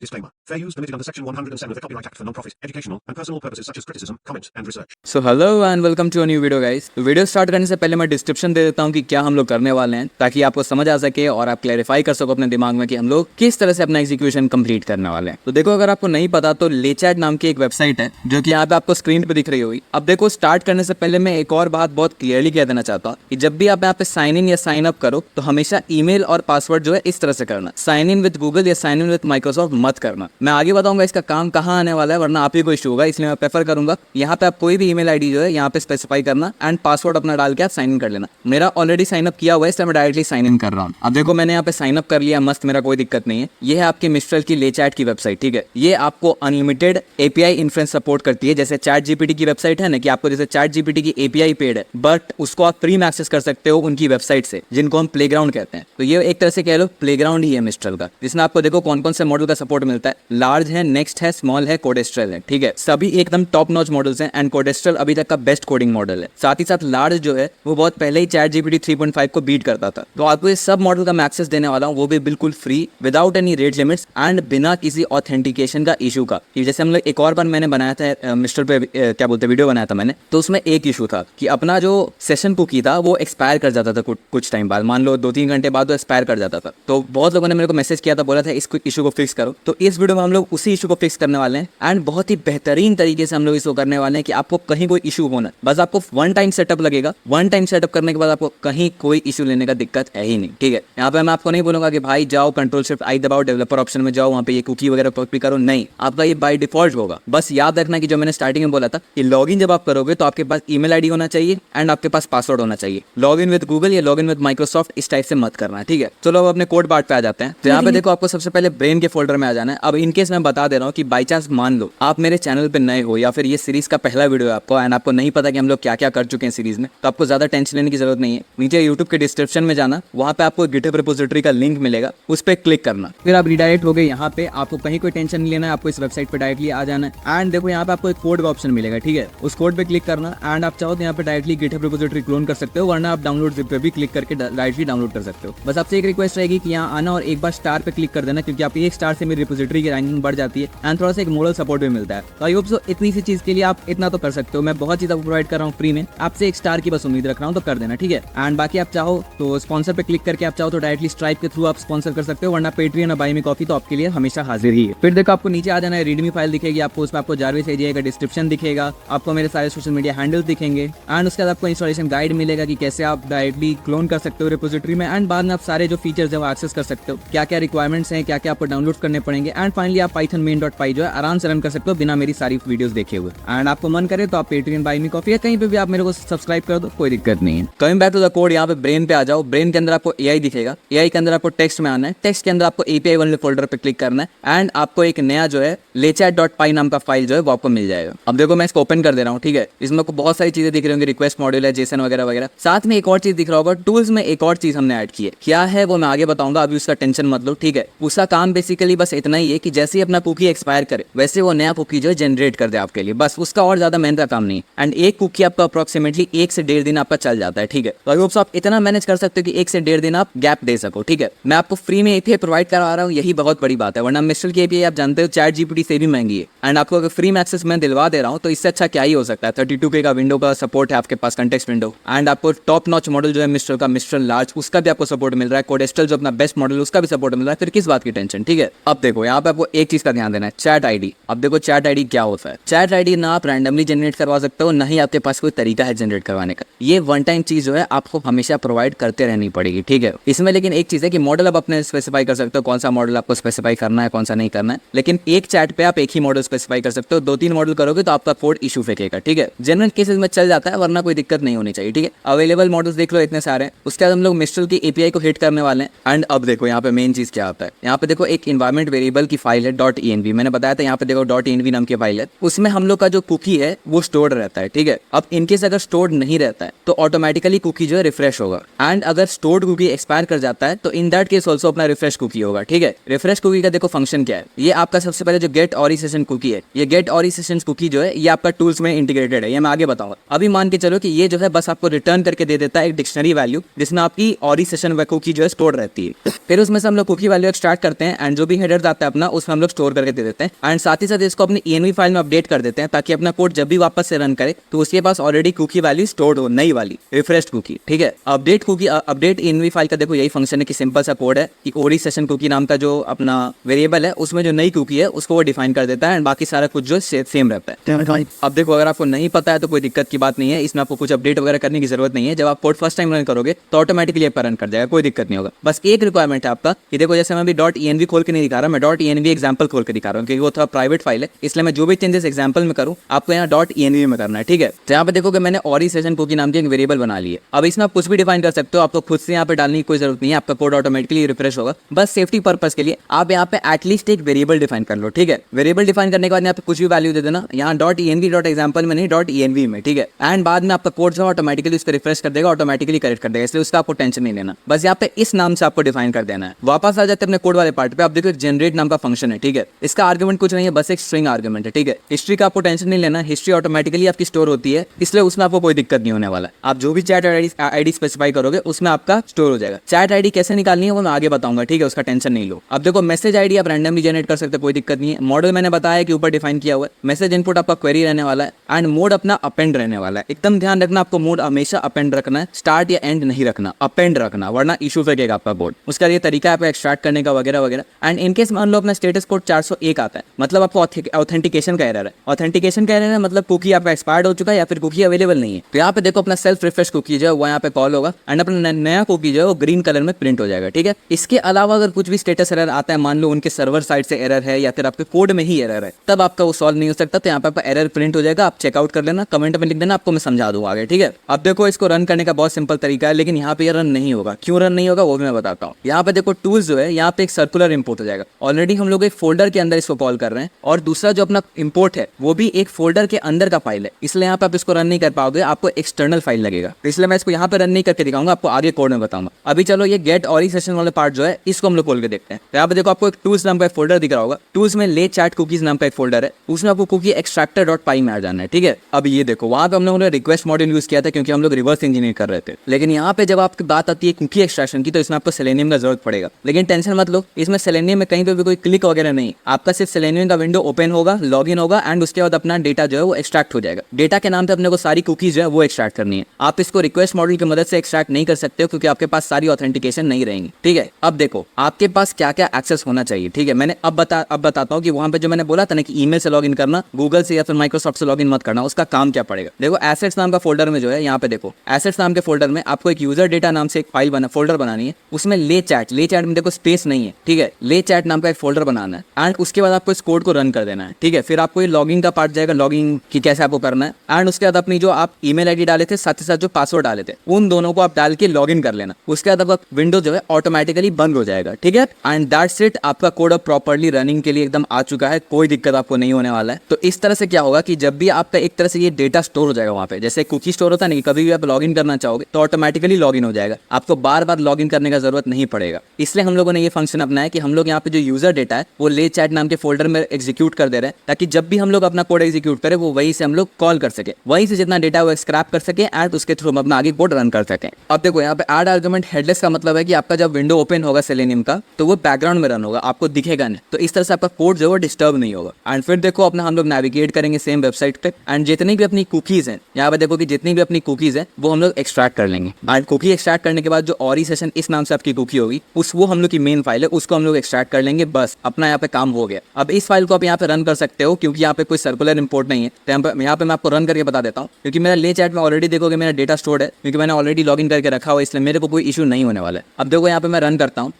Disclaimer. Fair use permitted under Section 107 of the Copyright Act for non-profit, educational and personal purposes such as criticism, comment and research. So hello and welcome to a new video guys. तो video start करने से पहले मैं description दे देता हूँ कि क्या हम लोग करने वाले हैं, ताकि आपको समझ आ सके और आप क्लैरिफाई कर सको अपने दिमाग में कि हम लोग किस तरह से अपना एग्जीक्यूशन कंप्लीट करने वाले हैं। तो देखो, अगर आपको नहीं पता तो लेचैट नाम की एक वेबसाइट है जो कि यहाँ पे आपको स्क्रीन पे दिख रही होगी। अब देखो, स्टार्ट करने से पहले मैं एक और बात बहुत क्लियरली कह देना चाहता हूँ कि जब भी आप यहाँ पे साइन इन या साइन अप करो तो हमेशा ईमेल और पासवर्ड जो है इस तरह से करना। साइन इन विद गूगल या साइन इन विद माइक्रोसॉफ्ट मत करना। मैं आगे बताऊंगा इसका काम कहाँ आने वाला है, वरना आप ही को इशू होगा, इसलिए मैं प्रेफर करूंगा यहाँ पे आप कोई भी ईमेल आईडी जो है यहाँ पे स्पेसिफाई करना एंड पासवर्ड अपना डाल के आप साइन इन कर लेना। मेरा ऑलरेडी साइन अप किया हुआ है, इसलिए मैं डायरेक्टली साइन इन कर रहा हूँ। अब देखो, मैंने यहाँ पे साइन अप कर लिया, मस्त, मेरा कोई दिक्कत नहीं है। ये है आपकी मिस्ट्रल की लेचैट की वेबसाइट, ठीक है। ये आपको अनलिमिटेड एपीआई इन्फ्लुएंस सपोर्ट करती है। जैसे चैट जीपीटी की वेबसाइट है ना, कि आपको जैसे चैट जीपीटी की एपीआई पेड है, बट उसको आप फ्री में एक्सेस कर सकते हो उनकी वेबसाइट से, जिनको हम प्लेग्राउंड कहते हैं। तो ये एक तरह से कह लो प्लेग्राउंड ही है मिस्ट्रल का, जिसमें आपको देखो कौन कौन से मॉडल का सपोर्ट मिलता है। लार्ज है, नेक्स्ट है, स्मॉल है, कोडेस्ट्रल है, ठीक है। सभी एकदम टॉप नॉच मॉडल्स हैं एंड कोडेस्ट्रल अभी तक का बेस्ट कोडिंग मॉडल है। साथ ही साथ लार्ज जो है वो बहुत पहले ही चैट जीपीटी 3.5 को बीट करता था। तो आपको ये सब मॉडल का मैं एक्सेस देने वाला हूँ, वो भी बिल्कुल free, without any rate limits and बिना किसी ऑथेंटिकेशन का इशू का। जैसे हम लोग एक और बार मैंने बनाया था मिस्टर पे क्या बोलते वीडियो बनाया था मैंने, तो उसमें एक इशू था कि अपना जो सेशन कुकी था वो एक्सपायर कर जाता था कुछ टाइम बाद, मान लो 2-3 घंटे बाद वो एक्सपायर कर जाता था। तो बहुत लोगों ने मेरे को मैसेज किया था, बोला था इस इशू को फिक्स करो। तो इस वीडियो में हम लोग उसी इशू को फिक्स करने वाले हैं एंड बहुत ही बेहतरीन तरीके से हम लोग इसको करने वाले हैं कि आपको कहीं कोई इशू होना, बस आपको वन टाइम सेटअप लगेगा। वन टाइम सेटअप करने के बाद आपको कहीं कोई इशू लेने का दिक्कत है ही नहीं, ठीक है। यहाँ पे मैं आपको नहीं बोलूंगा कि भाई जाओ कंट्रोल शिफ्ट आई दबाओ, डेवलपर ऑप्शन में जाओ, वहाँ पे ये कुकी वगैरह कॉपी करो, नहीं, आपका ये बाय डिफॉल्ट होगा। बस याद रखना कि जो मैंने स्टार्टिंग में बोला था कि लॉगिन जब आप करोगे तो आपके पास ईमेल आईडी होना चाहिए एंड आपके पास पासवर्ड होना चाहिए। लॉगिन विद गूगल या लॉगिन विद माइक्रोसॉफ्ट इस टाइप से मत करना, ठीक है। चलो अब अपने कोड पार्ट पे आ जाते हैं। तो यहाँ पे देखो, आपको सबसे पहले ब्रेन के फोल्डर में आ जाना है। अब इनकेस मैं बता दे रहा हूँ कि बाई चांस मान लो आप मेरे चैनल पे नए हो या फिर ये सीरीज का पहला वीडियो है आपको एंड आपको नहीं पता कि हम लोग क्या क्या कर चुके हैं सीरीज में, तो आपको ज्यादा टेंशन लेने की जरूरत नहीं है। नीचे यूट्यूब के डिस्क्रिप्शन में जाना, वहाँ पे आपको गिटहब रिपोजिटरी का लिंक मिलेगा, उस पर क्लिक करना, फिर आप रिडायरेक्ट हो गए यहाँ पे। आपको कहीं कोई टेंशन नहीं लेना है, आपको इस वेबसाइट पे डायरेक्टली आ जाना है एंड देखो यहाँ पे आपको एक कोड का ऑप्शन मिलेगा, ठीक है। उस कोड पे क्लिक करना एंड आप चाहो तो यहाँ पे डायरेक्टली गिटहब रिपोजिटरी क्लोन कर सकते हो, वरना आप डाउनलोड जिप पे भी क्लिक करके डायरेक्टली डाउनलोड कर सकते हो। बस आपसे एक रिक्वेस्ट रहेगी कि यहाँ आना और एक बार स्टार पे क्लिक कर देना, क्योंकि आपकी एक स्टार से मेरी रिपोजिटरी की रैंकिंग बढ़ जाती है एंड थोड़ा सा एक मोरल सपोर्ट भी मिलता है। तो आई होप सो इतनी सी चीज के लिए आप इतना तो कर सकते हो। मैं बहुत चीज आपको प्रोवाइड कर रहा हूँ फ्री में, आपसे एक स्टार की बस उम्मीद रख रहा हूँ, तो कर देना, ठीक है। एंड बाकी आप चाहो तो स्पॉन्सर पे क्लिक करके आप चाहो तो डायरेक्टली स्ट्राइप के थ्रू आप स्पॉन्सर कर सकते हो, वरना पेट्रियन और बाय मी कॉफी तो आपके लिए हमेशा हाजिर ही है। फिर देखो, आपको नीचे आ जाना है, रीडमी फाइल दिखेगी आपको, उस पर आपको जारविस एजीआई का डिस्क्रिप्शन दिखेगा, आपको मेरे सारे सोशल मीडिया हैंडल्स दिखेंगे एंड उसके बाद आपको इंस्टॉलेशन गाइड मिलेगा कि कैसे आप डायरेक्टली क्लोन कर सकते हो रिपोजिटरी में एंड बाद में आप सारे जो फीचर्स है वो एक्सेस कर सकते हो, क्या क्या रिक्वायरमेंट्स हैं, क्या क्या आपको डाउनलोड करने पड़ेंगे एंड फाइनली आप पाइथन main.py जो है आराम से रन कर सकते हो बिना मेरी सारी वीडियोस देखे हुए। एंड आपको मन करे तो आप पेट्रियन बाय मी कॉफी या कहीं पे भी आप मेरे को सब्सक्राइब कर दो, कोई दिक्कत नहीं है। Coming back to the code, यहाँ पे ब्रेन पे आ जाओ। ब्रेन के अंदर आपको एआई दिखेगा, एआई के अंदर आपको टेक्स्ट में आना है, टेक्स्ट के अंदर आपको एपीआई वाले फोल्डर पे क्लिक करना है एंड आपको एक नया जो है लेचैट.py नाम का फाइल जो है वो आपको मिल जाएगा। अब देखो, मैं इसको ओपन कर दे रहा हूँ, ठीक है। इसमें आपको बहुत सारी चीजें दिख रही होंगी, रिक्वेस्ट मॉड्यूल है, जेसन वगैरह वगैरह। साथ में एक और चीज दिख रहा होगा, टूल्स में एक और चीज हमने ऐड की है। क्या है वो मैं आगे बताऊंगा, अभी उसका टेंशन मत लो, ठीक है। उसका काम बेसिकली बस इतना ही है कि जैसे ही अपना कुकी एक्सपायर करे वैसे वो नया कुकी जो है जनरेट कर दे आपके लिए, बस उसका और ज्यादा मेहनत का काम नहीं। एंड एक कुकी आपका अप्रोक्सीमेटली 1 से 1.5 दिन आपका चल जाता है, ठीक है। तो आई होप आप इतना मैनेज कर सकते हो कि 1 से 1.5 दिन आप गैप दे सको, ठीक है। मैं आपको फ्री में एपीआई प्रोवाइड करा रहा हूँ, यही बहुत बड़ी बात है, वरना मिस्ट्रल की एपीआई आप जानते हो चैट जीपीटी से भी महंगी है एंड आपको अगर फ्री में एक्सेस मैं दिलवा दे रहा हूँ तो इससे अच्छा क्या ही हो सकता है। 32K का विंडो का सपोर्ट है आपके पास, कंटेक्स्ट विंडो, एंड आपको टॉप नॉच मॉडल जो है मिस्ट्रल का, मिस्ट्रल लार्ज, उसका भी आपको सपोर्ट मिल रहा है। कोडेस्ट्रल जो अपना बेस्ट मॉडल उसका भी सपोर्ट मिल रहा है, फिर किस बात की टेंशन, ठीक है। अब देखो, यहाँ पे आपको एक चीज का ध्यान देना है, चैट आईडी। अब देखो, चैट आईडी क्या होता है। चैट आईडी ना आप रैंडमली जनरेट करवा सकते हो, ना ही आपके पास कोई तरीका है जनरेट करवाने का। ये वन टाइम चीज जो है आपको हमेशा प्रोवाइड करते रहनी पड़ेगी, ठीक है। इसमें लेकिन एक चीज है कि मॉडल आप अपने स्पेसिफाई कर सकते हो, कौन सा मॉडल आपको स्पेसिफाई करना है, कौन सा नहीं करना है। लेकिन एक चैट पे आप एक ही मॉडल स्पेसिफाई कर सकते हो, 2-3 मॉडल करोगे तो आपका कोड इशू फेंकेगा, ठीक है। जनरल केसेस में चल जाता है, वरना कोई दिक्कत नहीं होनी चाहिए, ठीक है। अवेलेबल मॉडल्स देख लो, इतने सारे हैं। उसके बाद हम लोग मिस्ट्रल की एपीआई को हिट करने वाले हैं एंड अब देखो यहाँ पे मेन चीज क्या आता है। यहाँ पे देखो एक इन्वायरमेंट वेरिएबल की फाइल है .env, मैंने बताया था। यहाँ पे देखो .env नाम की फाइल है, उसमें हम लोग का जो कुकी है वो स्टोर्ड रहता है, ठीक है। अब इनकेस अगर स्टोर्ड नहीं रहता है तो ऑटोमेटिकली कुकी जो है रिफ्रेश होगा एंड अगर स्टोर्ड कुकी एक्सपायर कर जाता है तो इन दैट केस ऑल्सो अपना रिफ्रेश कुकी होगा, ठीक है। रिफ्रेश कुकी का देखो फंक्शन क्या है। ये आपका सबसे पहले जो गेट ऑरी सेशन कुकी है, ये गेट ऑरी सेशन कुकी जो है ये आपका टूल्स में इंटीग्रेटेड है, ये मैं आगे बताऊंगा। अभी मान के चलो कि ये जो है बस आपको रिटर्न करके दे देता है एक डिक्शनरी वैल्यू जिसमें आपकी ऑरी सेशन कुकी जो है स्टोर रहती है। फिर उसमें से हम लोग कुकी वैल्यू स्टार्ट करते हैं एंड जो भी हेडर्स आता है अपना, उसमें हम लोग स्टोर करके दे देते हैं एंड साथ ही साथ इसको अपनी ENV फाइल में अपडेट कर देते हैं ताकि अपना कोड जब भी वापस से रन करे तो उसके पास ऑलरेडी कुकी वैल्यू स्टोर्ड हो, नई वाली रिफ्रेश्ड कुकी। ठीक है, अपडेट ENV फाइल का देखो यही फंक्शन है कि सिंपल सा कोड है कि ओडी सेशन कुकी नाम का जो अपना वेरिएबल है उसमें जो नई कुकी है उसको वो डिफाइन कर देता है एंड बाकी सारा कुछ जो सेम रहता है। अब देखो अगर आपको नहीं पता है तो कोई दिक्कत की बात नहीं है, इसमें आपको कुछ अपडेट वगैरह करने की जरूरत नहीं है। जब आप कोड फर्स्ट टाइम रन करोगे तो ऑटोमेटिकली आपका रन कर जाएगा, कोई दिक्कत नहीं होगा। बस एक रिक्वायरमेंट है आपका कि देखो जैसे मैं अभी .env खोल के नहीं दिखा रहा, मैं .env एग्जाम्पल खोल के दिखा रहा हूँ क्योंकि वो थोड़ा प्राइवेट फाइल है, इसलिए मैं जो भी चेंजेस एग्जाम्पल में करूँ आपको यहाँ .env में करना है। ठीक है, तो यहाँ पे देखो कि मैंने ओडी सेशन कुकी नाम की एक वेरिएबल बना ली है। अब इसमें आप कुछ भी डिफाइन कर सकते हो, आपको खुद से यहाँ पे डालने की कोई जरूरत नहीं है, आपका कोड ऑटोमेटिकली रिफ्रेश होगा। बस सेफ्टी पर्पस के लिए आप यहाँ पे एटलीस्ट एक वेरिएबल डिफाइन कर लो। ठीक है, वेरिएबल डिफाइन करने के बाद यहाँ पे कुछ भी वैल्यू दे देना, यहाँ .env में नहीं .env में। ठीक है, एंड बाद में आपका कोड जो ऑटोमेटिकली उसको रिफ्रेश कर देगा, ऑटोमेटिकली करेक्ट कर देगा, इसलिए उसका आपको टेंशन नहीं लेना। बस यहाँ पे इस नाम से आपको डिफाइन कर देना है। वापस आ जाते हैं अपने कोड वाले पार्ट पे, आप देखो जनरेट नाम का फंक्शन है। ठीक है, इसका आर्गुमेंट कुछ नहीं है, बस एक स्ट्रिंग आर्गुमेंट है। ठीक है, हिस्ट्री का आपको टेंशन नहीं लेना, हिस्ट्री ऑटोमेटिकली आपकी स्टोर होती है, इसलिए उसमें आपको कोई दिक्कत नहीं होने वाला। आप जो भी चैट आईडी स्पेसिफाई करोगे उसमें आपका स्टोर हो जाएगा। चैट आईडी कैसे निकालनी है वो मैं आगे बताऊंगा। ठीक है, उसका टेंशन नहीं लो। अब देखो मैसेज आईडी आप रैंडमली जनरेट कर सकते हो, कोई दिक्कत नहीं है। मॉडल मैंने बताया कि ऊपर डिफाइन किया हुआ है। मैसेज इनपुट आपका क्वेरी रहने वाला है एंड मोड अपना अपेंड रहने वाला है। एकदम ध्यान रखना, आपको मोड हमेशा अपेंड रखना है, स्टार्ट या एंड नहीं रखना, अपेंड रखना, वरना इशू फेंकेगा आपका बोर्ड। उसका ये तरीका है आपको एक्सट्रैक्ट करने का वगैरह वगैरह। एंड इनकेस मान लो अपना स्टेटस कोड 401 आता है, मतलब आपको ऑथेंटिकेशन का एरर है। ऑथेंटिकेशन का एरर है मतलब कुकी आपका एक्सपायर्ड हो चुका है या फिर कुकी अवेलेबल नहीं है। तो यहाँ पे देखो अपना सेल्फ रिफ्रेश कुकी जो है वो यहाँ पे कॉल होगा एंड अपना नया कुकी जो है वो ग्रीन कलर में प्रिंट हो जाएगा। ठीक है, इसके अलावा अगर कुछ भी स्टेटस एरर आता है, मान लो उनके सर्वर साइड से एरर है या फिर आपके कोड में ही एरर है, तब आपका वो सॉल्व नहीं हो सकता। तो यहाँ पे आपका एरर प्रिंट हो जाएगा, आप चेकआउट कर लेना, कमेंट में लिख देना, आपको मैं समझा दूंगा आगे। ठीक है, अब देखो इसको रन करने का बहुत सिंपल तरीका है, लेकिन यहाँ पे ये रन नहीं होगा। क्यों रन नहीं होगा वो भी मैं बताता हूँ। यहाँ पे देखो टूल्स जो है, यहाँ पे एक सर्कुलर इंपोर्ट हो जाएगा। ऑलरेडी हम लोग एक फोल्डर के अंदर इसको कॉल कर रहे हैं और दूसरा जो अपना इंपोर्ट है वो भी एक फोल्डर के अंदर का फाइल है, इसलिए यहाँ पे आप इसको रन नहीं कर पाओगे, आपको एक्सटर्नल फाइल लगेगा। तो इसलिए मैं इसको यहाँ पे रन नहीं करके दिखाऊंगा, आपको आगे कोड में बताऊंगा। अभी चलो ये गेट ओडी सेशन वाले पार्ट जो है इसको हम लोग खोल के देखते हैं। यहाँ पे देखो आपको एक टूल्स नाम का एक फोल्डर दिख रहा होगा, टूल्स में ले चैट कुकीज नाम का एक फोल्डर है, उसमें आपको कुकी extractor.py में आ जाना है। ठीक है, अब ये देखो वहां पे हम लोगों ने रिक्वेस्ट मॉड्यूल यूज किया था क्योंकि हम लोग रिवर्स इंजीनियर कर रहे थे, लेकिन यहाँ पे जब आपकी बात आती है कुकी एक्सट्रैक्शन की तो इसमें आपको सेलेनियम का जरूरत पड़ेगा। लेकिन टेंशन मत लो, इसमें सेलेनियम में कहीं पे भी कोई क्लिक वगैरह नहीं, आपका सिर्फ सेलेनियम का विंडो ओपन होगा, लॉगिन होगा एंड उसके बाद अपना डेटा जो है वो एक्सट्रैक्ट हो जाएगा। डेटा के नाम पे अपने को सारी कुकीज जो है वो एक्सट्रैक्ट करनी है। आप इसको रिक्वेस्ट मॉड्यूल की मदद से एक्सट्रैक्ट नहीं कर सकते हो क्योंकि आपके पास सारी ऑथेंटिकेशन नहीं रहेंगी। ठीक है, अब देखो आपके पास क्या क्या एक्सेस होना चाहिए। ठीक है, मैंने अब बताता हूँ कि वहां पे जो मैंने बोला था ना कि ईमेल से लॉगिन करना, गूगल से या फिर माइक्रोसॉफ्ट से लॉगिन मत करना, उसका काम क्या पड़ेगा। देखो एसेट्स नाम का फोल्डर में जो है, यहाँ पे देखो एसेट्स नाम के फोल्डर में आपको एक यूजर डेटा नाम से एक फाइल फोल्डर बनानी है, उसमें ले चैट में देखो स्पेस नहीं है। ठीक है, ले चैट नाम का एक फोल्डर बनाना है एंड उसके बाद आपको इस कोड को रन कर देना है। ठीक है, फिर आपको ये लॉगिन का पार्ट जाएगा, लॉगिन की कैसे आपको करना है एंड उसके बाद अपनी जो आप ईमेल आईडी डाले थे साथ ही साथ जो पासवर्ड डाले थे उन दोनों को आप डाल के लॉगिन कर लेना। उसके बाद आपका विंडो जो है ऑटोमेटिकली बंद हो जाएगा। ठीक है, एंड दैट्स इट, आपका कोड अब प्रॉपर्ली रनिंग के लिए एकदम आ चुका है, कोई दिक्कत आपको नहीं होने वाला है। तो इस तरह से क्या होगा कि जब भी आपका एक तरह से ये डेटा स्टोर हो जाएगा वहाँ पे, जैसे कुकी स्टोर होता है ना, कभी भी आप लॉगिन करना चाहोगे तो ऑटोमेटिकली लॉगिन हो जाएगा, आपको बार बार लॉगिन करने का जरूरत नहीं पड़ेगा। इसलिए हम लोगों ने ये फंक्शन अपनाया कि हम लोग यहाँ पे जो यूजर डेटा है वो ले चैट नाम के फोल्डर में एग्जीक्यूट कर दे रहे हैं, ताकि जब भी हम लोग अपना कोड एग्जीक्यूट करें वो वहीं से हम लोग कॉल कर सके, वहीं से जितना डेटा वो स्क्रैप कर सके एंड उसके थ्रू हम अपना आगे कोड रन कर सकें। अब देखो यहाँ पे ऐड आर्गुमेंट हेडलेस का मतलब है कि आपका जब विंडो ओपन होगा सेलेनियम का तो वो बैकग्राउंड में रन होगा, आपको दिखेगा नहीं, तो इस तरह से आपका कोड जो है डिस्टर्ब नहीं होगा। एंड फिर देखो अपना हम लोग नेविगेट करेंगे सेम वेबसाइट पे एंड जितनी भी अपनी कुकीज हैं, यहाँ पे देखो कि जितनी भी अपनी कुकीज हैं वो हम लोग एक्सट्रैक्ट कर लेंगे। एंड कुकी एक्सट्रैक्ट करने के बाद जो ओडी सेशन इस नाम से आपकी कुकी होगी वो हम लोग की मेन फाइल है, उसको हम लोग एक्सट्रैक्ट कर लेंगे, बस अपना यहाँ पे काम हो गया। अब इस फाइल को आप यहाँ पे रन कर सकते हो क्योंकि यहाँ पे कोई सर्कुलर इंपोर्ट नहीं है, तो यहाँ पे मैं आपको रन करके बता देता हूँ क्योंकि मेरा ले चैट में ऑलरेडी देखोगे मेरा डेटा स्टोर्ड है क्योंकि मैंने ऑलरेडी लॉगिन करके रखा हुआ है, इसलिए मेरे को कोई इशू नहीं होने वाला है। अब देखो यहाँ पे मैं रन करता हूँ,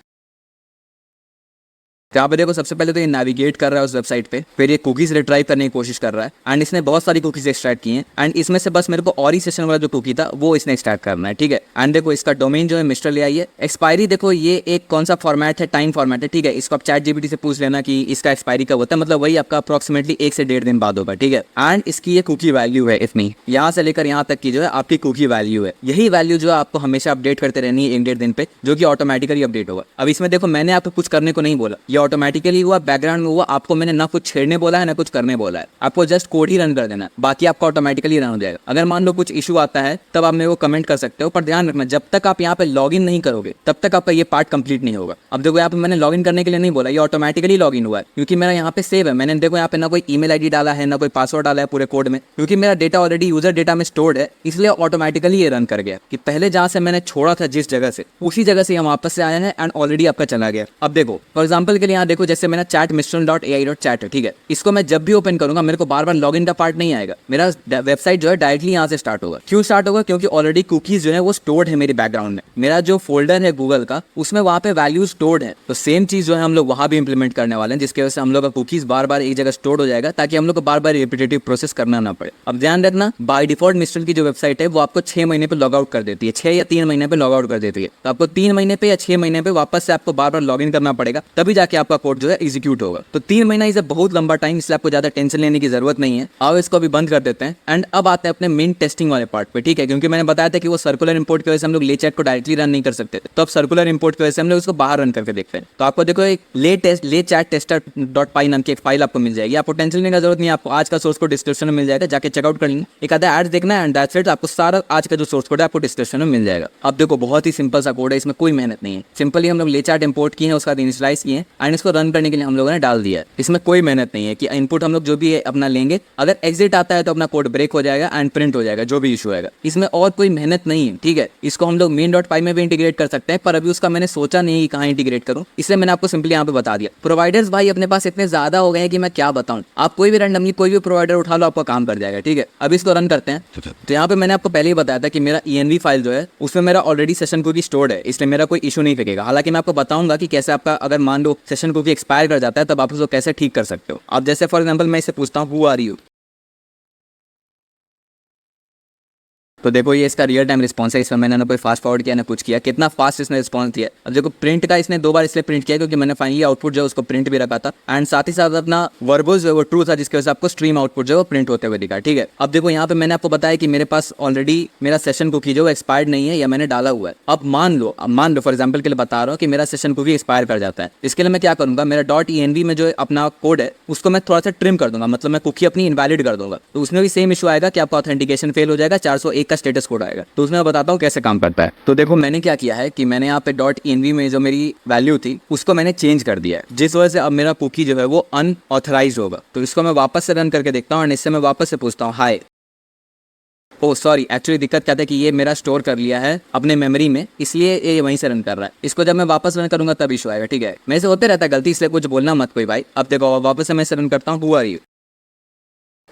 यहाँ पे देखो सबसे पहले तो ये नेविगेट कर रहा है उस वेबसाइट पे, फिर ये कुकीज रिट्राइव करने की कोशिश कर रहा है एंड इसने बहुत सारी कुकीज एक्सट्रैक्ट की हैं एंड इसमें से बस मेरे को ओडी सेशन वाला जो कुकी था वो इसने एक्सट्रैक्ट करना है। ठीक है, एंड देखो इसका डोमेन जो है मिस्टर ले आई है, एक्सपायरी देखो ये एक कौन सा फॉर्मेट है, टाइम फॉर्मेट है। ठीक है, इसको आप चैट जीपीटी से पूछ लेना कि इसका एक्सपायरी कब होता है, मतलब वही आपका अप्रोक्सीमेटली 1 से 1.5 दिन बाद होगा। ठीक है, एंड इसकी ये कुकी वैल्यू है, इतनी यहाँ से लेकर यहाँ तक की जो है आपकी कुकी वैल्यू है, यही वैल्यू जो है आपको हमेशा अपडेट करते रहनी है 1-1.5 दिन पे, जो कि ऑटोमेटिकली अपडेट होगा। अब इसमें देखो मैंने आपको कुछ करने को नहीं बोला, ये ऑटोमेटिकली हुआ, बैकग्राउंड में हुआ, आपको मैंने ना कुछ छेड़ने बोला है ना कुछ करने बोला है, आपको जस्ट कोड ही रन कर देना है, बाकी आपका ऑटोमेटिकली रन हो जाएगा। अगर मान लो कुछ इशू आता है तब आप मेरे को कमेंट कर सकते हो, पर ध्यान रखना जब तक आप यहाँ पे लॉगिन नहीं करोगे तब तक आपका ये पार्ट कंप्लीट नहीं होगा। अब देखो यहाँ पे मैंने लॉगिन करने के लिए नहीं बोला, ये ऑटोमेटिकली लॉगिन हुआ है क्योंकि मेरा यहाँ पे सेव है। मैंने देखो यहाँ पे ना कोई ईमेल आईडी डाला है ना कोई पासवर्ड डाला है पूरे कोड में, क्योंकि मेरा डेटा ऑलरेडी यूजर डेटा में स्टोर्ड है, इसलिए ऑटोमेटिकली ये रन कर गया कि पहले जहाँ से मैंने छोड़ा था जिस जगह से उसी जगह से हम वापस से आए हैं एंड ऑलरेडी आपका चला गया। अब देखो फॉर एग्जाम्पल के लिए यहाँ देखो जैसे मेरा chatmistron.ai.chat है, ठीक है, इसको मैं जब भी ओपन करूंगा मेरे को बार बार लॉगिन का पार्ट नहीं आएगा, मेरा वेबसाइट जो है डायरेक्टली यहाँ से स्टार्ट होगा। क्यों स्टार्ट होगा? क्योंकि ऑलरेडी कुकीज जो है वो स्टोर्ड है मेरे बैकग्राउंड में, मेरा जो फोल्डर है गूगल का उसमें वहाँ पे वैल्यू स्टोर्ड है। तो सेम चीज जो है हम लोग वहाँ भी इंप्लीमेंट करने वाले हैं, जिसकी वजह से हम लोग का कुकीज बार बार एक जगह स्टोर्ड हो जाएगा ताकि हम लोग को बार बार रिपीटेटिव प्रोसेस करना ना पड़े। अब ध्यान रखना बाय डिफॉल्ट मिस्ट्रल की जो वेबसाइट है वो आपको 6 महीने पे लॉग आउट कर देती है, 6 या 3 महीने पे लॉग आउट कर देती है। तो आपको 3 महीने पे या 6 महीने पे वापस से आपको बार बार लॉगिन करना पड़ेगा, तभी जाके आपका कोड जो है एग्जीक्यूट होगा। तो 3 महीना इसे बहुत लंबा टाइम, इसलिए आपको ज्यादा टेंशन लेने की जरूरत नहीं है। आओ इसको अभी बंद कर देते हैं एंड अब आते हैं अपने मेन टेस्टिंग वाले पार्ट पे, ठीक है, क्योंकि मैंने बताया था कि वो सर्कुलर इंपोर्ट की वजह से हम लोग ले चैट को डायरेक्टली रन नहीं कर सकते थे, तो अब सर्कुलर इंपोर्ट की वजह से हम लोग उसको बाहर रन करके देखते हैं। तो आपको देखो एक ले चैट टेस्टर.py नाम की एक फाइल आपको मिल जाएगी, आपको टेंशन लेने की जरूरत नहीं है, आपको आज का सोर्स कोड डिस्क्रिप्शन में मिल जाएगा, जाके चेकआउट कर लेना, एक आधा एड्स देखना है एंड दैट्स इट, आपको सारा आज का जो सोर्स कोड है आपको डिस्क्रिप्शन में मिल जाएगा। अब देखो बहुत ही सिंपल सा कोड है, इसमें कोई मेहनत नहीं है, सिंपली हम लोग ले चैट इंपोर्ट किए हैं, उसका इनिशियलाइज किए हैं एंड इसको रन करने के लिए हम लोगों ने डाल दिया है। इसमें कोई मेहनत नहीं है कि इनपुट हम लोग जो भी है अपना लेंगे, अगर एग्जिट आता है तो अपना कोड ब्रेक हो जाएगा एंड प्रिंट हो जाएगा जो भी इशू आएगा, इसमें और कोई मेहनत नहीं है, ठीक है। इसको हम लोग main.py में भी इंटीग्रेट कर सकते हैं, पर अभी उसका मैंने सोचा नहीं कि कहाँ इंटीग्रेट करूँ, इसलिए मैंने आपको सिंपली यहाँ पे बता दिया। प्रोवाइडर्स भाई अपने पास इतने ज्यादा हो गए हैं कि मैं क्या बताऊँ, आप कोई भी रैंडमली कोई भी प्रोवाइडर उठा लो आपका काम कर जाएगा, ठीक है। अब इसको रन करते हैं। तो यहाँ पे मैंने आपको पहले ही बताया था कि मेरा env फाइल जो है उसमें मेरा ऑलरेडी सेशन कुकी स्टोर्ड है, इसलिए मेरा कोई इशू नहीं फेंकेगा। हालांकि मैं आपको बताऊंगा कि कैसे आपका अगर मान लो सेशन कुकी एक्सपायर कर जाता है तब आप उसको कैसे ठीक कर सकते हो। अब जैसे फॉर एग्जांपल मैं इसे पूछता हूँ हु आर यू, तो देखो ये इसका रियल टाइम रिस्पॉन्स है, इसमें मैंने ना कोई फास्ट फॉरवर्ड किया ना कुछ किया, कितना फास्ट इसने रिस्पॉन्स दिया। अब देखो प्रिंट का इसने 2 बार इसलिए प्रिंट किया क्योंकि मैंने फाइनली आउटपुट जो है उसको प्रिंट भी रखा था एंड साथ ही साथ अपना वर्बल्स जो है वो ट्रू था, जिसकी वजह से आपको स्ट्रीम आउटपुट जो है वो प्रिंट होते हुए दिखा, ठीक है। अब देखो यहाँ पे मैंने आपको बताया कि मेरे पास ऑलरेडी मेरा सेशन कुकी जो एक्सपायर्ड नहीं है या मैंने डाला हुआ है। अब मान लो फॉर एग्जाम्पल के लिए बता रहा हूँ कि मेरा सेशन कुकी एक्सपायर कर जाता है, इसके लिए मैं क्या करूंगा, मेरा .env में जो अपना कोड है उसको मैं थोड़ा सा ट्रिम कर दूंगा, मतलब मैं कुकी अपनी इनवैलिड कर दूंगा, तो उसमें भी सेम इशू आएगा कि आपका ऑथेंटिकेशन फेल हो जाएगा, 401 का स्टेटस कोड आएगा। तो उसमें मैं बताता हूँ कैसे काम करता है। तो देखो मैंने क्या किया है कि मैंने यहाँ पे .env में जो मेरी वैल्यू थी उसको मैंने चेंज कर दिया है, जिस वजह से अब मेरा कुकी जो है वो अनऑथराइज होगा। तो इसको मैं वापस से रन करके देखता हूँ और इससे मैं वापस से पूछता हूँ हाय, ओ सॉरी एक्चुअली दिक्कत क्या था कि ये मेरा स्टोर कर लिया है अपने मेमोरी में, इसलिए ये वहीं से रन कर रहा है। इसको जब मैं वापस रन करूंगा तब इशू आएगा, ठीक है। मेरे से होते रहता है गलती, इसलिए कुछ बोलना मत कोई भाई। अब देखो वापस से मैं इसे रन करता हूँ हु आर यू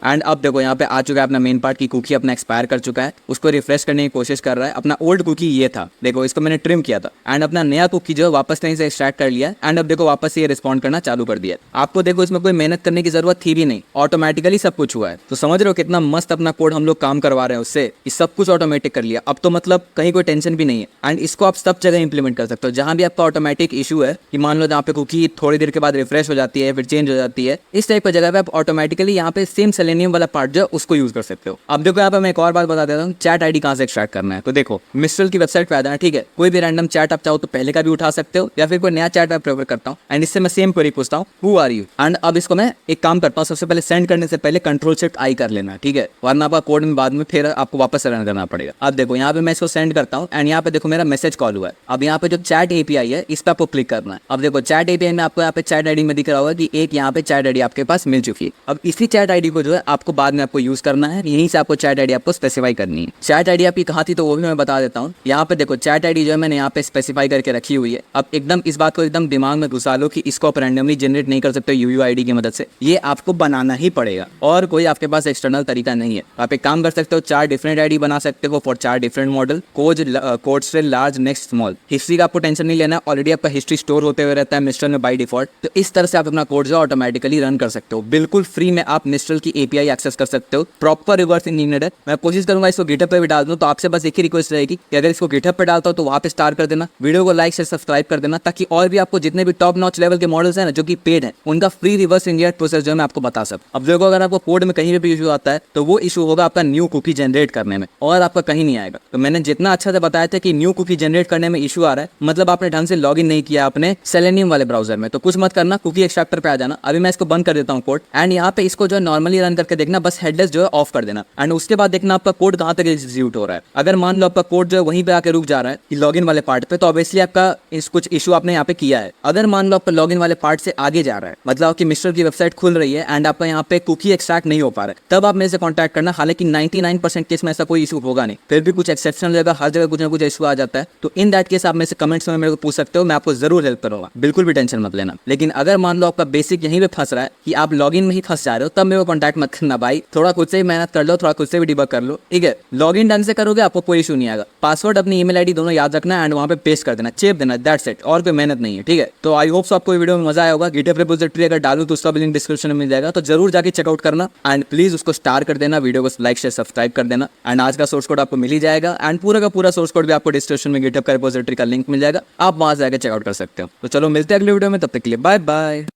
एंड अब देखो यहाँ पे आ चुका है अपना मेन पार्ट की कुकी अपना एक्सपायर कर चुका है, उसको रिफ्रेश करने की कोशिश कर रहा है। अपना ओल्ड कुकी ये था, देखो इसको मैंने ट्रिम किया था एंड अपना नया कुकी जो है वापस कहीं से एक्सट्रैक्ट कर लिया एंड अब देखो वापस से ये रिस्पॉन्ड करना चालू कर दिया। आपको देखो इसमें कोई मेहनत करने की जरूरत थी भी नहीं, ऑटोमेटिकली सब कुछ हुआ है। तो समझ रहे हो कितना मस्त अपना कोड हम लोग काम करवा रहे हैं उससे, ये सब कुछ ऑटोमेटिक कर लिया। अब तो मतलब कहीं कोई टेंशन भी नहीं है एंड इसको आप सब जगह इंप्लीमेंट कर सकते हो। जहां भी आपका ऑटोमेटिक इशू है कि मान लो जहाँ पे कुकी थोड़ी देर के बाद रिफ्रेश हो जाती है फिर चेंज हो जाती है, इस टाइप की जगह पे आप ऑटोमेटिकली यहाँ पे सेम सेलेनियम वाला पार्ट जो उसको यूज कर सकते हो। अब देखो यहाँ पे मैं एक और बात बता देता हूँ, चैट आईडी कहाँ से एक्सट्रैक्ट करना है। तो देखो मिस्ट्रल की वेबसाइट पे आ जाना, ठीक है। कोई भी रैंडम चैट आप चाहो तो पहले का भी उठा सकते हो या फिर कोई नया चैट मैं प्रेफर करता हूँ एंड इससे मैं सेम क्वेरी पूछता हूँ हु आर यू एंड अब इसको मैं एक काम करता हूँ, सबसे पहले सेंड करने से पहले Ctrl+Shift+I कर लेना, ठीक है, वरना आपका कोड में बाद में फिर आपको वापस रन करना पड़ेगा। अब देखो यहाँ पे मैं इसको सेंड करता हूँ एंड यहाँ पे देखो मेरा मैसेज कॉल हुआ है। अब यहाँ पे जो चैट एपीआई है इस पर आपको क्लिक करना है। अब देखो चैट एपीआई में आपको यहाँ पे चैट आईडी में दिख रहा होगा कि एक यहाँ पे चैट आईडी आपके पास मिल चुकी है। अब इसी चैट आईडी को जो है आपको बाद में आपको यूज करना है, यहीं से आपको चैट आईडी आपको स्पेसिफाई करनी है। चैट आईडी आपकी कहाँ थी तो वो भी मैं बता देता हूँ। यहाँ पे देखो चैट आईडी जो है मैंने यहाँ पे स्पेसिफाई करके रखी हुई है। अब एकदम इस बात को एकदम दिमाग में घुसा लो कि इसको आप रैंडमली जनरेट नहीं कर सकते यूयूआईडी की मदद से, ये आपको बनाना ही पड़ेगा और कोई आपके पास एक्सटर्नल तरीका नहीं है। आप एक काम कर सकते हो, 4 डिफरेंट आईडी बना सकते हो फॉर 4 डिफरेंट मॉडल, कोड से लार्ज नेक्स्ट स्मॉल। हिस्ट्री का आपको टेंशन नहीं लेना, ऑलरेडी आपका हिस्ट्री स्टोर होते हुए रहता है मिस्ट्रल में बाय डिफॉल्ट। तो इस तरह से आप अपना कोड जो ऑटोमेटिकली रन कर सकते हो। बिल्कुल फ्री में आप मिस्ट्रल की API एक्सेस कर सकते हो। प्रॉपर रिवर्स इंजीनियर्ड है। मैं कोशिश करूंगा इसको गिटहब पे भी डाल दूं, तो आपसे बस एक ही रिक्वेस्ट रहेगी कि अगर इसको गिटहब पे डालता हो तो वहाँ पे स्टार कर देना, वीडियो को लाइक शेयर सब्सक्राइब कर देना, ताकि और भी आपको जितने भी टॉप नॉच लेवल के मॉडल्स हैं ना जो कि पेड है, उनका फ्री रिवर्स इंजीनियर प्रोसेस जो है मैं आपको बता सकूं। अब देखो, अगर आपको कोड में कहीं भी इशू आता है तो वो इशू होगा आपका न्यू कुकी जनरेट करने में, और आपका कहीं नहीं आएगा। तो मैंने जितना अच्छा से बताया था कि न्यू कुकी जनरेट करने में इशू आ रहा है, मतलब आपने ढंग से लॉगिन नहीं किया अपने सेलेनियम वाले ब्राउजर में, तो कुछ मत करना, कुकी एक्सट्रैक्टर पे आ जाना। अभी मैं इसको बंद कर देता हूँ कोड, एंड यहाँ पे इसको जो नॉर्मली रन करके देखना, बस हेडलेस जो है ऑफ कर देना, एंड उसके बाद देखना आपका कोड कहाँ तक एग्जीक्यूट हो रहा है। अगर मान लो आपका कोड जो है वहीं पे आके रुक जा रहा है लॉगिन वाले पार्ट पे, तो ऑब्वियसली आपका कुछ इशू आपने यहाँ पे किया है। अगर मान लो आपका लॉगिन वाले पार्ट से आगे जा रहा है, मतलब आपकी मिस्टर की वेबसाइट खुल रही है एंड आपका यहाँ पे कुकी एक्सट्रैक्ट नहीं हो पा रहा है, तब आप मेरे से कॉन्टैक्ट करना। हालांकि 99% केस में ऐसा कोई इशू होगा नहीं, फिर भी कुछ एक्सेप्शन रहेगा, हर जगह कुछ ना कुछ इशू आ जाता है। तो इन दैट केस आप मेरे से कमेंट्स में मेरे को पूछ सकते हो, मैं आपको जरूर हेल्प करूंगा, बिल्कुल भी टेंशन मत लेना। लेकिन अगर मान लो आपका बेसिक यहीं पे फंस रहा है कि आप लॉगिन में ही फंस जा रहे हो, तब मेरे को कॉन्टैक्ट मत करना भाई। थोड़ा खुद से ही मेहनत कर लो, थोड़ा खुद से भी डिबग कर लो, ठीक है। लॉगिन ढंग से करोगे आपको कोई इशू नहीं आएगा। पासवर्ड अपनी ईमेल आईडी दोनों याद रखना एंड वहाँ पे पेस्ट कर देना, चेप देना, दैट्स इट, और कोई मेहनत नहीं है, ठीक है। तो आई होप आपको वीडियो में मजा आया होगा। गिटहब रिपोजिटरी अगर डालूं तो उसका भी लिंक डिस्क्रिप्शन में मिल जाएगा, तो जरूर जाके चेकआउट करना एंड प्लीज उसको स्टार कर देना, वीडियो को लाइक शेयर सब्सक्राइब कर देना, एंड आज का सोर्स कोड आपको मिल ही जाएगा, एंड पूरा का पूरा सोर्स कोड भी आपको डिस्क्रिप्शन में गिटहब का रिपोजिटरी का लिंक मिल जाएगा, आप वहां से जाकर चेकआउट कर सकते हो। तो चलो मिलते हैं अगले वीडियो में, तब तक के लिए बाय बाय।